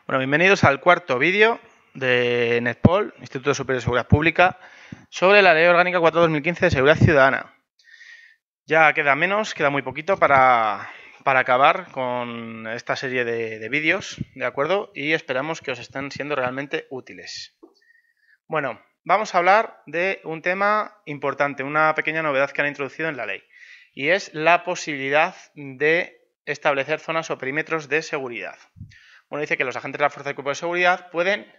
Bueno, bienvenidos al cuarto vídeo de NetPol, Instituto Superior de Seguridad Pública, sobre la Ley Orgánica 4/2015 de Seguridad Ciudadana. Ya queda muy poquito para acabar con esta serie de vídeos, ¿de acuerdo? Y esperamos que os estén siendo realmente útiles. Bueno, vamos a hablar de un tema importante, una pequeña novedad que han introducido en la ley, y es la posibilidad de establecer zonas o perímetros de seguridad. Bueno, dice que los agentes de la Fuerza de Cuerpo de Seguridad pueden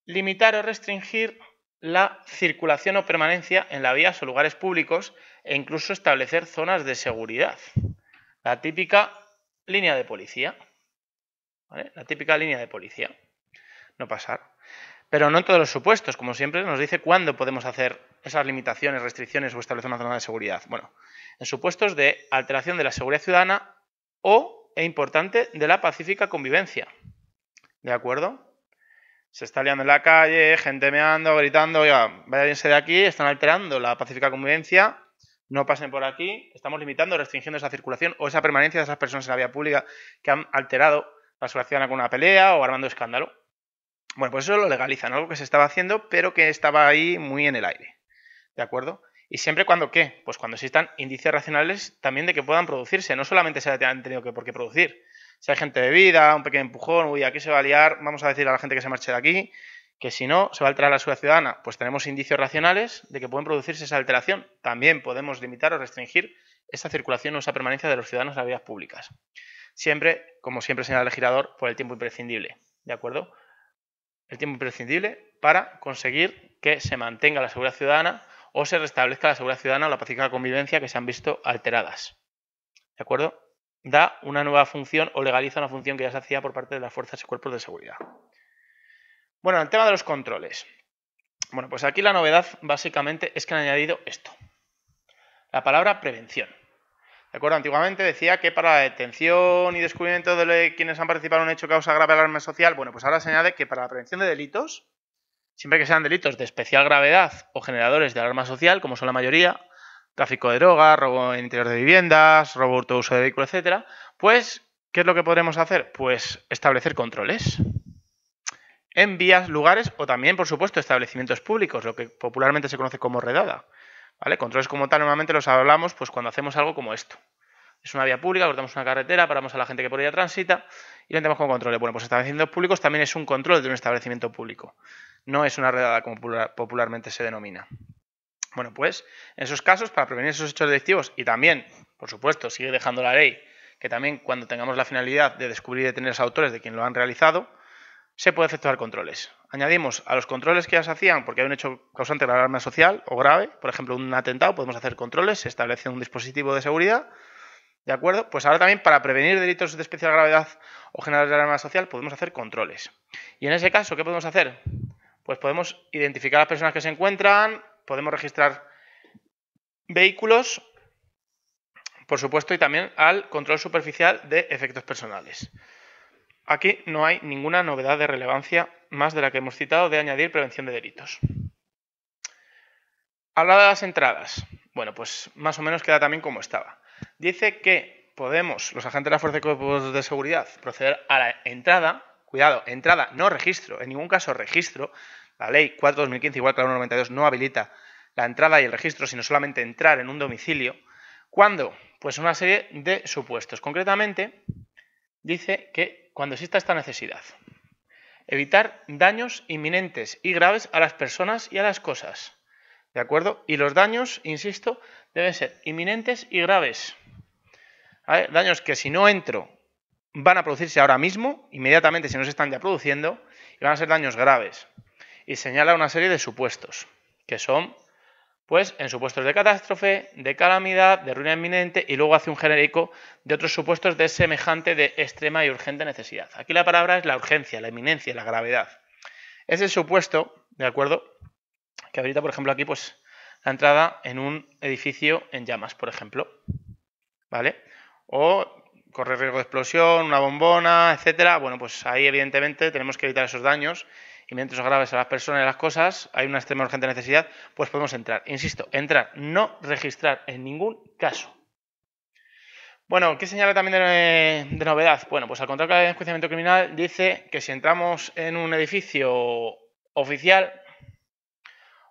limitar o restringir la circulación o permanencia en las vías o lugares públicos e incluso establecer zonas de seguridad. La típica línea de policía. ¿Vale? La típica línea de policía. No pasar. Pero no en todos los supuestos. Como siempre nos dice cuándo podemos hacer esas limitaciones, restricciones o establecer una zona de seguridad. Bueno, en supuestos de alteración de la seguridad ciudadana e importante de la pacífica convivencia. ¿De acuerdo? Se está liando en la calle, gente meando, gritando, oiga, váyanse de aquí, están alterando la pacífica convivencia, no pasen por aquí, estamos limitando, restringiendo esa circulación o esa permanencia de esas personas en la vía pública que han alterado la seguridad ciudadana con una pelea o armando escándalo. Bueno, pues eso lo legalizan, algo que se estaba haciendo, pero que estaba ahí muy en el aire. ¿De acuerdo? Y siempre cuando, ¿qué? Pues cuando existan indicios racionales también de que puedan producirse. No solamente se han tenido que por qué producir. Si hay gente bebida, un pequeño empujón, uy, aquí se va a liar, vamos a decir a la gente que se marche de aquí, que si no, se va a alterar la seguridad ciudadana. Pues tenemos indicios racionales de que pueden producirse esa alteración. También podemos limitar o restringir esa circulación o esa permanencia de los ciudadanos en las vías públicas. Siempre, como siempre señala el legislador, por el tiempo imprescindible. ¿De acuerdo? El tiempo imprescindible para conseguir que se mantenga la seguridad ciudadana o se restablezca la seguridad ciudadana o la pacífica convivencia que se han visto alteradas. ¿De acuerdo? Da una nueva función o legaliza una función que ya se hacía por parte de las fuerzas y cuerpos de seguridad. Bueno, el tema de los controles. Bueno, pues aquí la novedad básicamente es que han añadido esto. La palabra prevención. ¿De acuerdo? Antiguamente decía que para la detención y descubrimiento de quienes han participado en un hecho que causa grave alarma social, bueno, pues ahora se añade que para la prevención de delitos, siempre que sean delitos de especial gravedad o generadores de alarma social, como son la mayoría, tráfico de drogas, robo en interior de viviendas, robo hurto de uso de vehículo, etcétera, pues, ¿qué es lo que podremos hacer? Pues establecer controles en vías, lugares o también, por supuesto, establecimientos públicos, lo que popularmente se conoce como redada. ¿Vale? Controles como tal normalmente los hablamos pues cuando hacemos algo como esto. Es una vía pública, cortamos una carretera, paramos a la gente que por ella transita y lo hacemos con controles. Bueno, pues establecimientos públicos también es un control de un establecimiento público. No es una redada como popularmente se denomina. Bueno, pues en esos casos, para prevenir esos hechos delictivos y también, por supuesto, sigue dejando la ley que también cuando tengamos la finalidad de descubrir y detener a los autores de quien lo han realizado, se puede efectuar controles. Añadimos a los controles que ya se hacían porque hay un hecho causante de alarma social o grave, por ejemplo un atentado, podemos hacer controles, se establece un dispositivo de seguridad, ¿de acuerdo? Pues ahora también para prevenir delitos de especial gravedad o generadores de alarma social podemos hacer controles. Y en ese caso, ¿qué podemos hacer? Pues podemos identificar a las personas que se encuentran, podemos registrar vehículos, por supuesto, y también al control superficial de efectos personales. Aquí no hay ninguna novedad de relevancia más de la que hemos citado de añadir prevención de delitos. Habla de las entradas. Bueno, pues más o menos queda también como estaba. Dice que podemos, los agentes de la Fuerza de Cuerpos de Seguridad, proceder a la entrada, cuidado, entrada, no registro, en ningún caso registro. La ley 4/2015, igual que la 1/92, no habilita la entrada y el registro, sino solamente entrar en un domicilio. ¿Cuándo? Pues una serie de supuestos. Concretamente, dice que cuando exista esta necesidad, evitar daños inminentes y graves a las personas y a las cosas, ¿de acuerdo? Y los daños, insisto, deben ser inminentes y graves. ¿Vale? Daños que si no entro van a producirse ahora mismo, inmediatamente si no se están ya produciendo, y van a ser daños graves. Y señala una serie de supuestos, que son pues en supuestos de catástrofe, de calamidad, de ruina inminente y luego hace un genérico de otros supuestos de semejante, de extrema y urgente necesidad. Aquí la palabra es la urgencia, la inminencia, la gravedad. Es el supuesto, ¿de acuerdo? Que ahorita, por ejemplo, aquí pues la entrada en un edificio en llamas, por ejemplo, ¿vale? O correr riesgo de explosión, una bombona, etcétera. Bueno, pues ahí evidentemente tenemos que evitar esos daños inminentes o graves a las personas y a las cosas, hay una extrema urgente necesidad, pues podemos entrar. Insisto, entrar, no registrar en ningún caso. Bueno, ¿qué señala también de novedad? Bueno, pues al contrario que la ley de enjuiciamiento criminal dice que si entramos en un edificio oficial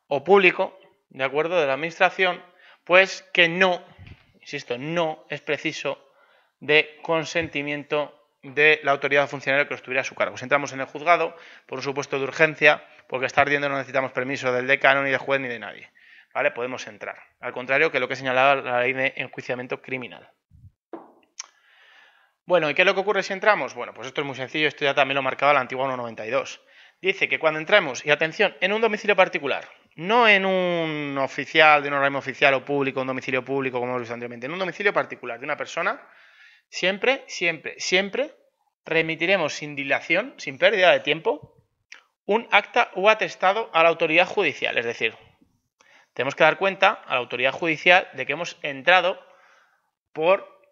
o público, ¿de acuerdo?, de la administración, pues que no, insisto, no es preciso de consentimiento de la autoridad funcionaria que lo estuviera a su cargo. Si entramos en el juzgado por un supuesto de urgencia, porque está ardiendo no necesitamos permiso del decano, ni del juez, ni de nadie, ¿vale? Podemos entrar. Al contrario que lo que señalaba la ley de enjuiciamiento criminal. Bueno, ¿y qué es lo que ocurre si entramos? Bueno, pues esto es muy sencillo, esto ya también lo marcaba la antigua 192. Dice que cuando entremos, y atención, en un domicilio particular, no en un oficial, de un organismo oficial o público, un domicilio público, como hemos visto anteriormente, en un domicilio particular de una persona, siempre remitiremos sin dilación, sin pérdida de tiempo, un acta o atestado a la autoridad judicial. Es decir, tenemos que dar cuenta a la autoridad judicial de que hemos entrado por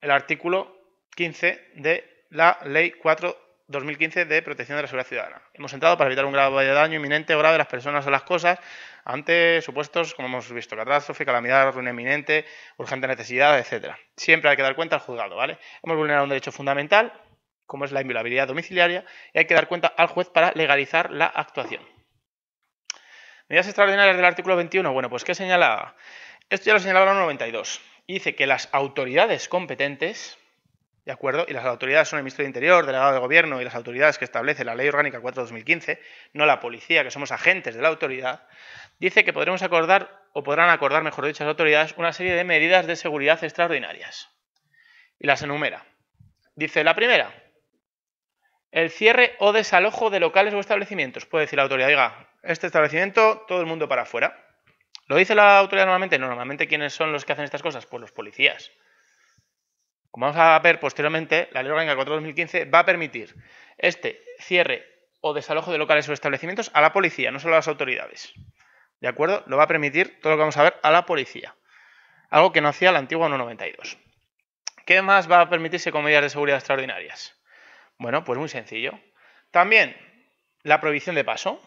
el artículo 15 de la Ley 4/2015 de Protección de la Seguridad Ciudadana. Hemos entrado para evitar un grave daño inminente o grave de las personas o las cosas ante supuestos, como hemos visto, catástrofe, calamidad, ruina inminente, urgente necesidad, etc. Siempre hay que dar cuenta al juzgado, ¿vale? Hemos vulnerado un derecho fundamental, como es la inviolabilidad domiciliaria, y hay que dar cuenta al juez para legalizar la actuación. Medidas extraordinarias del artículo 21. Bueno, pues ¿qué señala? Esto ya lo señalaba la 92. Y dice que las autoridades competentes, ¿de acuerdo? Y las autoridades son el Ministerio del Interior, delegado de Gobierno y las autoridades que establece la Ley Orgánica 4/2015, no la policía, que somos agentes de la autoridad, dice que podremos acordar, o podrán acordar, mejor dicho, las autoridades, una serie de medidas de seguridad extraordinarias. Y las enumera. Dice la primera, el cierre o desalojo de locales o establecimientos. Puede decir la autoridad, oiga, este establecimiento, todo el mundo para afuera. ¿Lo dice la autoridad normalmente? No, normalmente ¿quiénes son los que hacen estas cosas? Pues los policías. Como vamos a ver posteriormente, la Ley Orgánica 4/2015 va a permitir este cierre o desalojo de locales o establecimientos a la policía, no solo a las autoridades. ¿De acuerdo? Lo va a permitir todo lo que vamos a ver a la policía. Algo que no hacía la antigua 192. ¿Qué más va a permitirse con medidas de seguridad extraordinarias? Bueno, pues muy sencillo. También la prohibición de paso.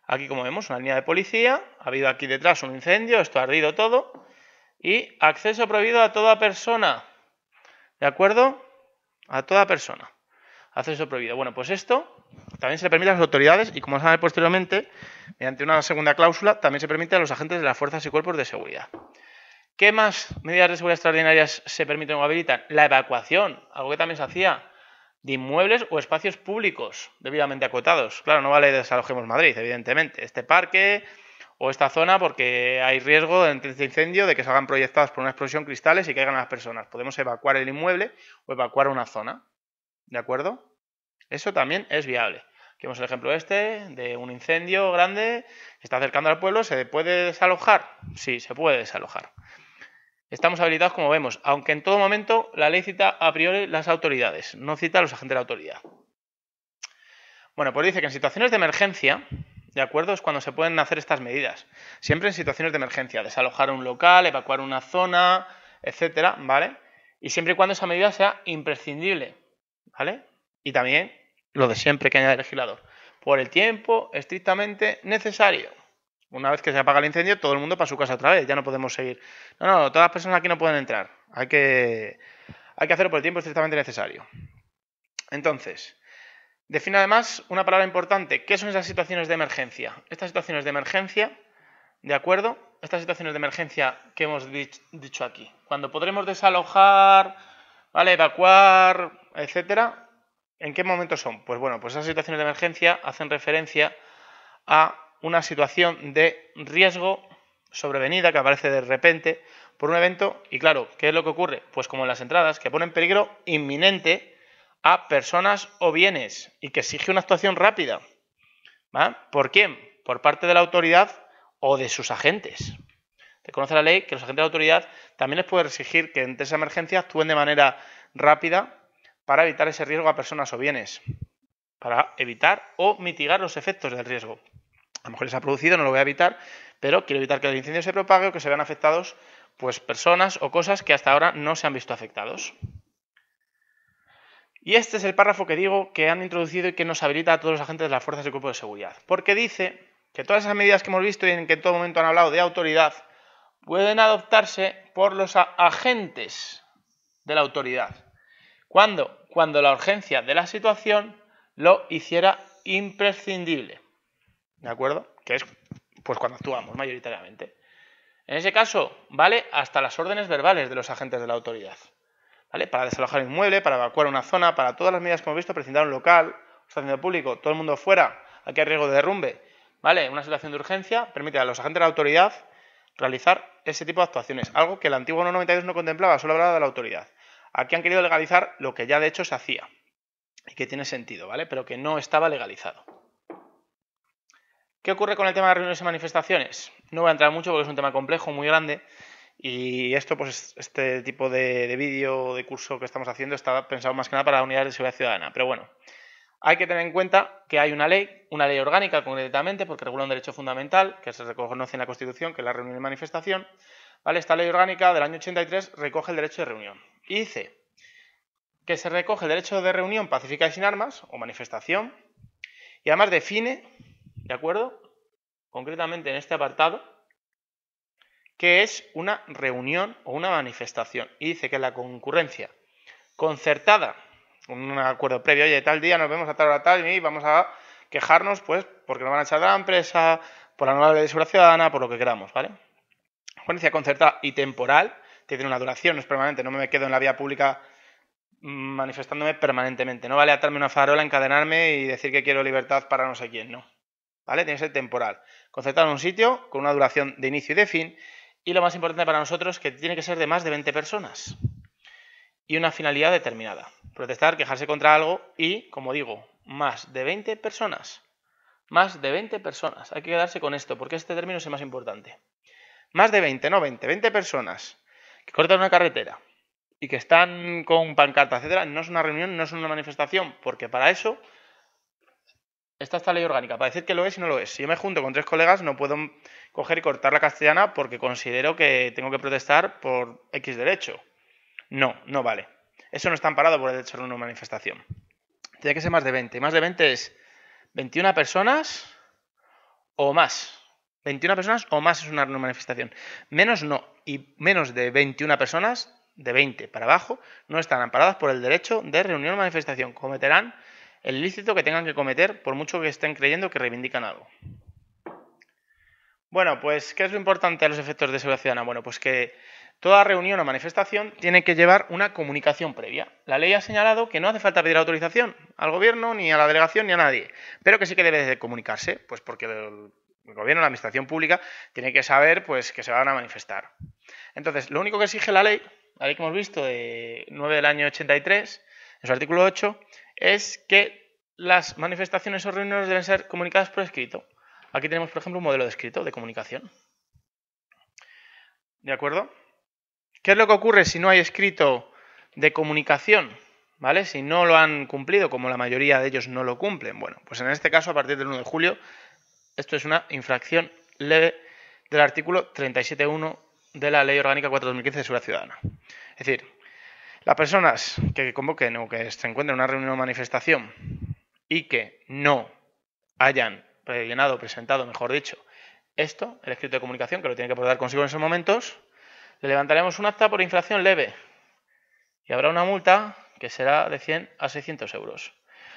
Aquí, como vemos, una línea de policía, ha habido aquí detrás un incendio, esto ha ardido todo, y acceso prohibido a toda persona. ¿De acuerdo? A toda persona. Acceso prohibido. Bueno, pues esto también se le permite a las autoridades y, como vamos a ver posteriormente, mediante una segunda cláusula, también se permite a los agentes de las fuerzas y cuerpos de seguridad. ¿Qué más medidas de seguridad extraordinarias se permiten o habilitan? La evacuación, algo que también se hacía, de inmuebles o espacios públicos debidamente acotados. Claro, no vale desalojemos Madrid, evidentemente. Este parque o esta zona porque hay riesgo de este incendio de que salgan proyectados por una explosión cristales y caigan a las personas. Podemos evacuar el inmueble o evacuar una zona. ¿De acuerdo? Eso también es viable. Aquí vemos el ejemplo de un incendio grande que está acercando al pueblo. ¿Se puede desalojar? Sí, se puede desalojar. Estamos habilitados, como vemos, aunque en todo momento la ley cita a priori las autoridades, no cita a los agentes de la autoridad. Bueno, pues dice que en situaciones de emergencia, ¿de acuerdo?, es cuando se pueden hacer estas medidas. Siempre en situaciones de emergencia, desalojar un local, evacuar una zona, etcétera, ¿vale? Y siempre y cuando esa medida sea imprescindible, ¿vale? Y también lo de siempre que añade el legislador, por el tiempo estrictamente necesario. Una vez que se apaga el incendio, todo el mundo para su casa otra vez, ya no podemos seguir. No, todas las personas aquí no pueden entrar. Hay que hacerlo por el tiempo estrictamente necesario. Entonces, define además una palabra importante. ¿Qué son esas situaciones de emergencia? Estas situaciones de emergencia, ¿de acuerdo? Estas situaciones de emergencia que hemos dicho aquí. Cuando podremos desalojar, ¿vale?, evacuar, etcétera. ¿En qué momentos son? Pues bueno, pues esas situaciones de emergencia hacen referencia a una situación de riesgo sobrevenida que aparece de repente por un evento y claro, ¿qué es lo que ocurre? Pues como en las entradas, que pone en peligro inminente a personas o bienes y que exige una actuación rápida. ¿Vale? ¿Por quién? Por parte de la autoridad o de sus agentes. Reconoce la ley que los agentes de la autoridad también les puede exigir que ante esa emergencia actúen de manera rápida para evitar ese riesgo a personas o bienes, para evitar o mitigar los efectos del riesgo. A lo mejor les ha producido, no lo voy a evitar, pero quiero evitar que el incendio se propague o que se vean afectados pues personas o cosas que hasta ahora no se han visto afectados. Y este es el párrafo que digo que han introducido y que nos habilita a todos los agentes de las fuerzas y cuerpos de seguridad. Porque dice que todas esas medidas que hemos visto y en que en todo momento han hablado de autoridad pueden adoptarse por los agentes de la autoridad. ¿Cuándo? Cuando la urgencia de la situación lo hiciera imprescindible. ¿De acuerdo? Que es pues cuando actuamos mayoritariamente. En ese caso, vale hasta las órdenes verbales de los agentes de la autoridad. ¿Vale? Para desalojar un inmueble, para evacuar una zona, para todas las medidas que hemos visto, precintar un local, estacionamiento público, todo el mundo fuera, aquí hay riesgo de derrumbe. ¿Vale? Una situación de urgencia permite a los agentes de la autoridad realizar ese tipo de actuaciones. Algo que el antiguo 192 no contemplaba, solo hablaba de la autoridad. Aquí han querido legalizar lo que ya de hecho se hacía. Y que tiene sentido, ¿vale? Pero que no estaba legalizado. ¿Qué ocurre con el tema de reuniones y manifestaciones? No voy a entrar mucho porque es un tema complejo, muy grande. Y esto, pues este tipo de vídeo, de curso que estamos haciendo, está pensado más que nada para unidades de seguridad ciudadana. Pero bueno, hay que tener en cuenta que hay una ley orgánica concretamente, porque regula un derecho fundamental, que se reconoce en la Constitución, que es la reunión y manifestación. ¿Vale? Esta ley orgánica del año 83 recoge el derecho de reunión. Y dice que se recoge el derecho de reunión pacífica y sin armas, o manifestación, y además define, ¿de acuerdo?, concretamente en este apartado, que es una reunión o una manifestación. Y dice que la concurrencia concertada, con un acuerdo previo, oye, tal día nos vemos a tal hora tal y vamos a quejarnos, pues, porque nos van a echar de la empresa, por la nueva ley de seguridad ciudadana, por lo que queramos, ¿vale? Concurrencia concertada y temporal, tiene una duración, no es permanente, no me quedo en la vía pública manifestándome permanentemente. No vale atarme una farola, encadenarme y decir que quiero libertad para no sé quién, no. ¿Vale? Tiene que ser temporal. Concertado en un sitio, con una duración de inicio y de fin, y lo más importante para nosotros es que tiene que ser de más de 20 personas y una finalidad determinada. Protestar, quejarse contra algo y, como digo, más de 20 personas. Más de 20 personas. Hay que quedarse con esto, porque este término es el más importante. Más de 20, no 20, 20 personas que cortan una carretera y que están con pancartas, etcétera, no es una reunión, no es una manifestación, porque para eso está esta ley orgánica, para decir que lo es y no lo es. Si yo me junto con 3 colegas, no puedo coger y cortar la castellana porque considero que tengo que protestar por X derecho. No, no vale. Eso no está amparado por el derecho a una manifestación. Tiene que ser más de 20. Y más de 20 es 21 personas o más. 21 personas o más es una manifestación. Menos no. Y menos de 21 personas, de 20 para abajo, no están amparadas por el derecho de reunión o manifestación. Cometerán el ilícito que tengan que cometer, por mucho que estén creyendo que reivindican algo. Bueno, pues, ¿qué es lo importante a los efectos de seguridad ciudadana? Bueno, pues que toda reunión o manifestación tiene que llevar una comunicación previa. La ley ha señalado que no hace falta pedir autorización al gobierno, ni a la delegación, ni a nadie, pero que sí que debe de comunicarse, pues porque el gobierno, la administración pública, tiene que saber pues que se van a manifestar. Entonces, lo único que exige la ley que hemos visto de 9 del año 83, en su artículo 8, es que las manifestaciones o reuniones deben ser comunicadas por escrito. Aquí tenemos, por ejemplo, un modelo de escrito de comunicación. ¿De acuerdo? ¿Qué es lo que ocurre si no hay escrito de comunicación? ¿Vale? Si no lo han cumplido, como la mayoría de ellos no lo cumplen. Bueno, pues en este caso, a partir del 1 de julio, esto es una infracción leve del artículo 37.1 de la Ley Orgánica 4/2015 de Seguridad Ciudadana. Es decir, las personas que convoquen o que se encuentren en una reunión o manifestación y que no hayan rellenado o presentado, mejor dicho, esto, el escrito de comunicación, que lo tiene que poder dar consigo en esos momentos, le levantaremos un acta por infracción leve y habrá una multa que será de 100 a 600 euros.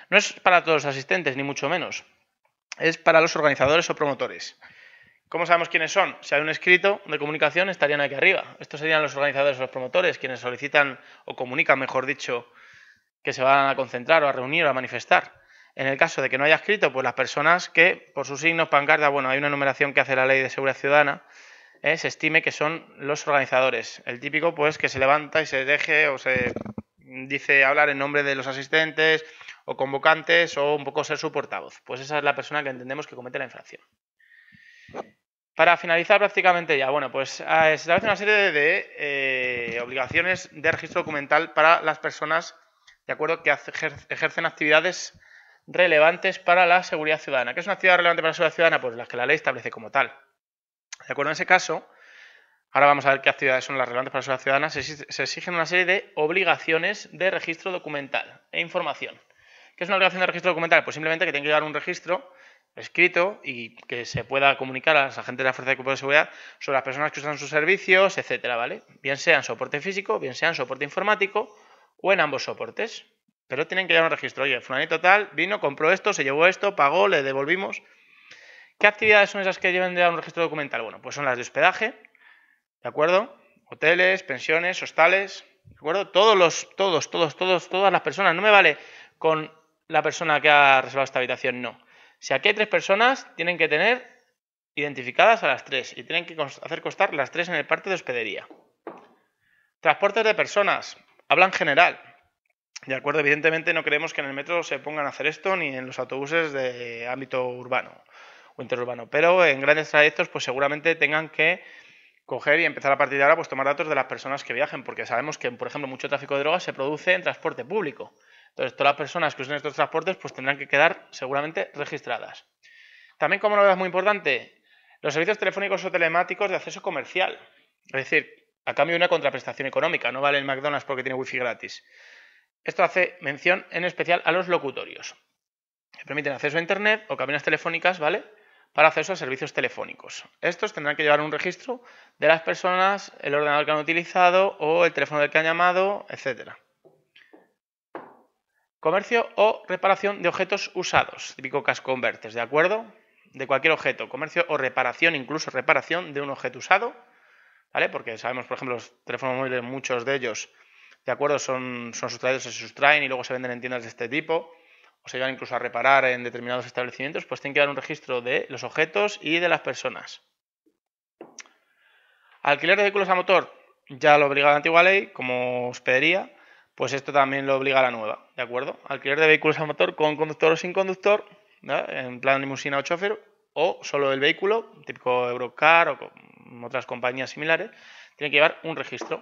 No es para todos los asistentes, ni mucho menos. Es para los organizadores o promotores. ¿Cómo sabemos quiénes son? Si hay un escrito de comunicación, estarían aquí arriba. Estos serían los organizadores o los promotores, quienes solicitan o comunican, mejor dicho, que se van a concentrar o a reunir o a manifestar. En el caso de que no haya escrito, pues las personas que, por sus signos, pancarta, bueno, hay una numeración que hace la Ley de Seguridad Ciudadana, se estime que son los organizadores. El típico, pues, que se levanta y se deje o se dice hablar en nombre de los asistentes o convocantes o un poco ser su portavoz. Pues esa es la persona que entendemos que comete la infracción. Para finalizar prácticamente ya, bueno, pues se establece una serie de obligaciones de registro documental para las personas, de acuerdo, que ejercen actividades relevantes para la seguridad ciudadana. ¿Qué es una actividad relevante para la seguridad ciudadana? Pues las que la ley establece como tal. De acuerdo, en ese caso, ahora vamos a ver qué actividades son las relevantes para la seguridad ciudadana. Se exigen una serie de obligaciones de registro documental e información. ¿Qué es una obligación de registro documental? Pues simplemente que tiene que llevar un registro escrito y que se pueda comunicar a los agentes de la Fuerza de Cuerpos de Seguridad sobre las personas que usan sus servicios, etcétera, ¿vale? Bien sea en soporte físico, bien sea en soporte informático o en ambos soportes. Pero tienen que llevar un registro. Oye, fulanito tal, vino, compró esto, se llevó esto, pagó, le devolvimos. ¿Qué actividades son esas que deben de dar un registro documental? Bueno, pues son las de hospedaje, ¿de acuerdo? Hoteles, pensiones, hostales, ¿de acuerdo? Todas las personas. No me vale con la persona que ha reservado esta habitación, no. Si aquí hay 3 personas, tienen que tener identificadas a las 3 y tienen que hacer constar las 3 en el parte de hospedería. Transportes de personas, habla en general. De acuerdo, evidentemente no creemos que en el metro se pongan a hacer esto ni en los autobuses de ámbito urbano o interurbano, pero en grandes trayectos pues seguramente tengan que coger y empezar a partir de ahora pues tomar datos de las personas que viajen, porque sabemos que, por ejemplo, mucho tráfico de drogas se produce en transporte público. Entonces, todas las personas que usen estos transportes pues tendrán que quedar seguramente registradas. También, como novedad muy importante, los servicios telefónicos o telemáticos de acceso comercial. Es decir, a cambio de una contraprestación económica, no vale el McDonald's porque tiene wifi gratis. Esto hace mención en especial a los locutorios, que permiten acceso a internet o cabinas telefónicas, ¿vale?, para acceso a servicios telefónicos. Estos tendrán que llevar un registro de las personas, el ordenador que han utilizado o el teléfono del que han llamado, etc. Comercio o reparación de objetos usados, típico cash converters, ¿de acuerdo? De cualquier objeto, comercio o reparación, incluso reparación de un objeto usado, ¿vale? Porque sabemos, por ejemplo, los teléfonos móviles, muchos de ellos, ¿de acuerdo?, son sustraídos, se sustraen y luego se venden en tiendas de este tipo, o se llevan incluso a reparar en determinados establecimientos, pues tienen que dar un registro de los objetos y de las personas. Alquiler de vehículos a motor, ya lo obliga la antigua ley, como hospedería, pues esto también lo obliga la nueva, ¿de acuerdo? Alquiler de vehículos a motor con conductor o sin conductor, ¿no?, en plan limusina o chofer, o solo el vehículo, típico Eurocar o con otras compañías similares, tiene que llevar un registro.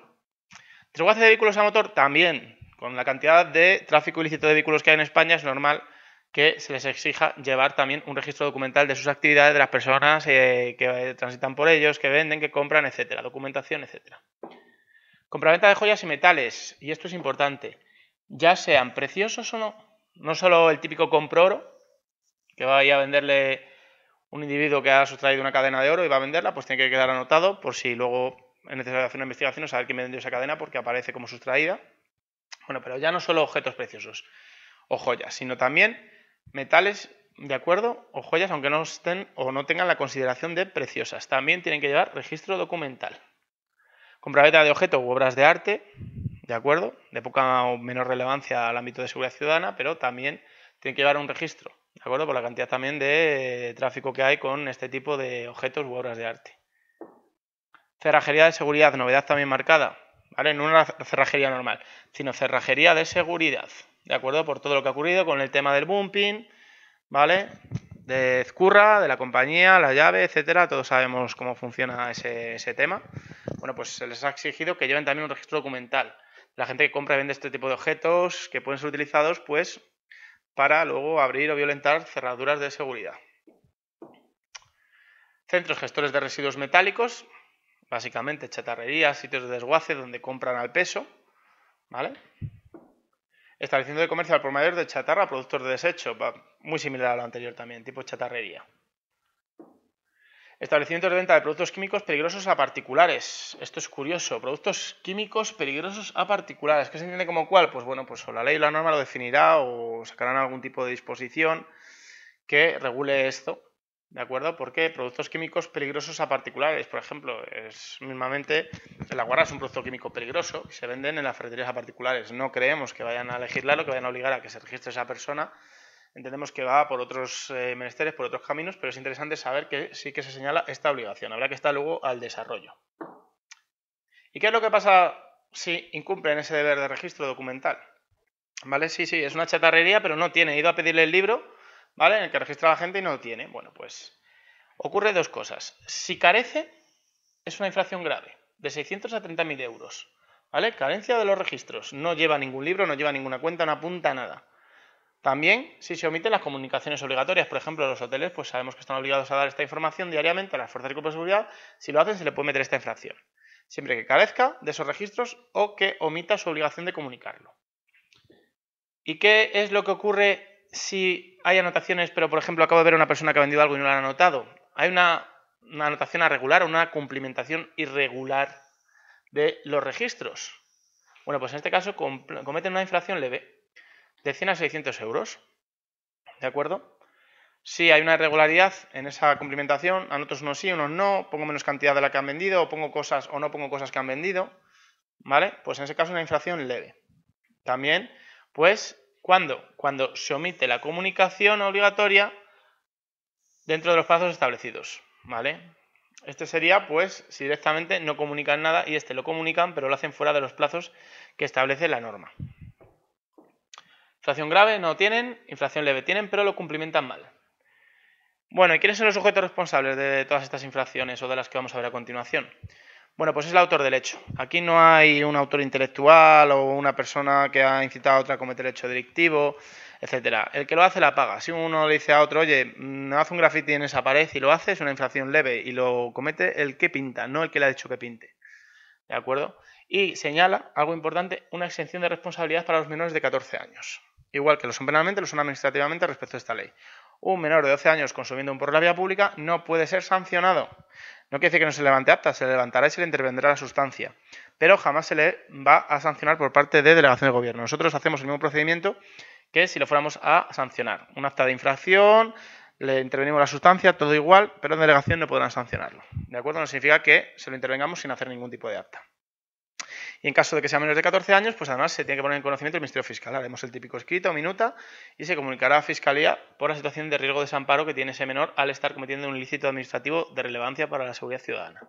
Desguace de vehículos a motor también. Con la cantidad de tráfico ilícito de vehículos que hay en España es normal que se les exija llevar también un registro documental de sus actividades, de las personas que transitan por ellos, que venden, que compran, etcétera, documentación, etcétera. Compraventa de joyas y metales, y esto es importante, ya sean preciosos o no, no solo el típico compro oro, que vaya a venderle un individuo que ha sustraído una cadena de oro y va a venderla, pues tiene que quedar anotado por si luego es necesario hacer una investigación o saber quién vendió esa cadena porque aparece como sustraída. Bueno, pero ya no solo objetos preciosos o joyas, sino también metales, ¿de acuerdo?, o joyas, aunque no estén o no tengan la consideración de preciosas. También tienen que llevar registro documental. Compraventa de objetos u obras de arte, ¿de acuerdo?, de poca o menor relevancia al ámbito de seguridad ciudadana, pero también tienen que llevar un registro, ¿de acuerdo?, por la cantidad también de tráfico que hay con este tipo de objetos u obras de arte. Cerrajería de seguridad, novedad también marcada, ¿vale? No una cerrajería normal, sino cerrajería de seguridad, ¿de acuerdo? Por todo lo que ha ocurrido con el tema del bumping, ¿vale?, de Ezcurra, de la compañía, la llave, etcétera. Todos sabemos cómo funciona ese tema. Bueno, pues se les ha exigido que lleven también un registro documental. La gente que compra y vende este tipo de objetos que pueden ser utilizados, pues, para luego abrir o violentar cerraduras de seguridad. Centros gestores de residuos metálicos, básicamente chatarrerías, sitios de desguace donde compran al peso, ¿vale? Establecimiento de comercio al por mayor de chatarra, productos de desecho, muy similar a lo anterior también, tipo chatarrería. Establecimientos de venta de productos químicos peligrosos a particulares. Esto es curioso, productos químicos peligrosos a particulares. ¿Qué se entiende como cuál? Pues bueno, pues o la ley o la norma lo definirá o sacarán algún tipo de disposición que regule esto, ¿de acuerdo? Porque productos químicos peligrosos a particulares, por ejemplo, mismamente el aguarrás es un producto químico peligroso y se venden en las ferreterías a particulares. No creemos que vayan a legislarlo, que vayan a obligar a que se registre esa persona. Entendemos que va por otros menesteres, por otros caminos, pero es interesante saber que sí que se señala esta obligación. Habrá que estar luego al desarrollo. ¿Y qué es lo que pasa si incumplen ese deber de registro documental? ¿Vale? Sí, es una chatarrería, pero no tiene. He ido a pedirle el libro, ¿vale?, en el que registra a la gente y no lo tiene. Bueno, pues ocurre dos cosas. Si carece, es una infracción grave, de 600 a 30.000 euros. ¿Vale? Carencia de los registros. No lleva ningún libro, no lleva ninguna cuenta, no apunta nada. También, si se omiten las comunicaciones obligatorias, por ejemplo, los hoteles, pues sabemos que están obligados a dar esta información diariamente a las fuerzas de cuerpo de seguridad. Si lo hacen, se le puede meter esta infracción. Siempre que carezca de esos registros o que omita su obligación de comunicarlo. ¿Y qué es lo que ocurre si hay anotaciones, pero por ejemplo acabo de ver a una persona que ha vendido algo y no lo ha anotado. Hay una anotación irregular o una cumplimentación irregular de los registros. Bueno, pues en este caso cometen una infracción leve de 100 a 600 euros. ¿De acuerdo? Si hay una irregularidad en esa cumplimentación, anoto unos sí, unos no, pongo menos cantidad de la que han vendido, o pongo cosas o no pongo cosas que han vendido, ¿vale? Pues en ese caso una infracción leve. También, pues, cuando se omite la comunicación obligatoria dentro de los plazos establecidos, ¿vale? Este sería, pues, si directamente no comunican nada y lo comunican, pero lo hacen fuera de los plazos que establece la norma. Infracción grave no tienen, infracción leve tienen, pero lo cumplimentan mal. Bueno, ¿y quiénes son los sujetos responsables de todas estas infracciones o de las que vamos a ver a continuación? Bueno, pues es el autor del hecho. Aquí no hay un autor intelectual o una persona que ha incitado a otra a cometer el hecho delictivo, etcétera. El que lo hace la paga. Si uno le dice a otro, oye, haz un graffiti en esa pared y lo hace, es una infracción leve y lo comete el que pinta, no el que le ha dicho que pinte. ¿De acuerdo? Y señala, algo importante, una exención de responsabilidad para los menores de 14 años. Igual que lo son penalmente, lo son administrativamente respecto a esta ley. Un menor de 12 años consumiendo un porro en la vía pública no puede ser sancionado. No quiere decir que no se levante acta, se le levantará y se le intervendrá la sustancia. Pero jamás se le va a sancionar por parte de delegación de gobierno. Nosotros hacemos el mismo procedimiento que si lo fuéramos a sancionar. Un acta de infracción, le intervenimos la sustancia, todo igual, pero en delegación no podrán sancionarlo. ¿De acuerdo? No significa que se lo intervengamos sin hacer ningún tipo de acta. Y en caso de que sea menos de 14 años, pues además se tiene que poner en conocimiento del Ministerio Fiscal. Haremos el típico escrito o minuta y se comunicará a Fiscalía por la situación de riesgo de desamparo que tiene ese menor al estar cometiendo un ilícito administrativo de relevancia para la seguridad ciudadana.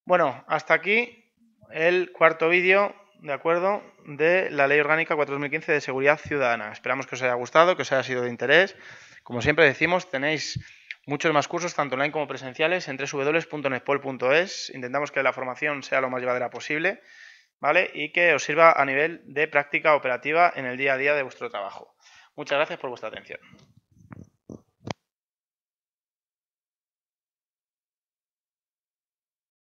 Bueno, hasta aquí el cuarto vídeo, ¿de acuerdo?, de la Ley Orgánica 4/2015 de Seguridad Ciudadana. Esperamos que os haya gustado, que os haya sido de interés. Como siempre decimos, tenéis muchos más cursos, tanto online como presenciales, en www.netpol.es. Intentamos que la formación sea lo más llevadera posible, ¿vale? Y que os sirva a nivel de práctica operativa en el día a día de vuestro trabajo. Muchas gracias por vuestra atención.